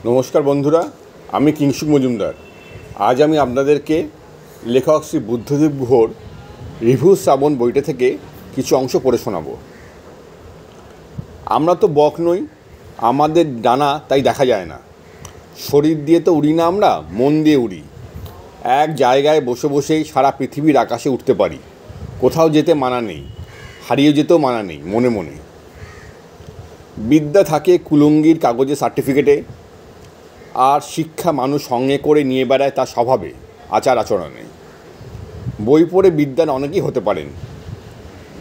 নমস্কার বন্ধুরা, আমি কিংশুক মজুমদার। আজ আমি আপনাদেরকে লেখক শ্রী বুদ্ধদেব গুহর রিভিউ শ্রাবণ বইটা থেকে কিছু অংশ পড়ে শোনাব। আমরা তো বক নই, আমাদের ডানা তাই দেখা যায় না। শরীর দিয়ে তো উড়ি না, আমরা মন দিয়ে উড়ি। এক জায়গায় বসে বসেই সারা পৃথিবীর আকাশে উঠতে পারি। কোথাও যেতে মানা নেই, হারিয়ে যেতেও মানা নেই মনে মনে। বিদ্যা থাকে কুলুঙ্গির কাগজে সার্টিফিকেটে, আর শিক্ষা মানুষ সঙ্গে করে নিয়ে বেড়ায় তার স্বভাবে, আচার আচরণে। বই পড়ে বিদ্যান অনেকেই হতে পারেন।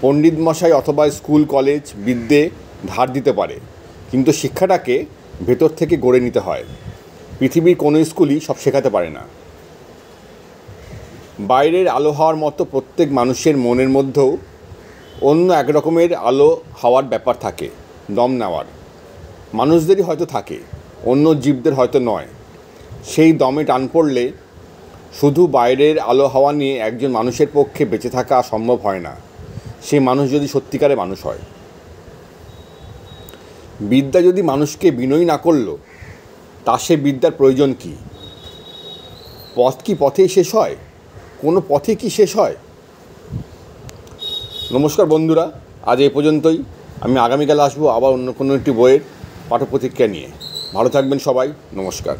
পণ্ডিত মশাই অথবা স্কুল কলেজ বিদ্যে ধার দিতে পারে, কিন্তু শিক্ষাটাকে ভেতর থেকে গড়ে নিতে হয়। পৃথিবীর কোনো স্কুলই সব শেখাতে পারে না। বাইরের আলো হওয়ার মতো প্রত্যেক মানুষের মনের মধ্যেও অন্য এক রকমের আলো হওয়ার ব্যাপার থাকে, দম নেওয়ার। মানুষদেরই হয়তো থাকে, অন্য জীবদের হয়তো নয়। সেই দমে টান পড়লে শুধু বাইরের আলো হাওয়া নিয়ে একজন মানুষের পক্ষে বেঁচে থাকা সম্ভব হয় না, সেই মানুষ যদি সত্যিকারে মানুষ হয়। বিদ্যা যদি মানুষকে বিনয়ী না করল, তা সে বিদ্যার প্রয়োজন কি? পথ কি পথেই শেষ হয়? কোনো পথে কি শেষ হয়? নমস্কার বন্ধুরা, আজ এই পর্যন্তই। আমি আগামীকাল আসবো আবার অন্য কোনো একটি বইয়ের পাঠ্যপ্রতিক্রিয়া নিয়ে। ভালো থাকবেন সবাই, নমস্কার।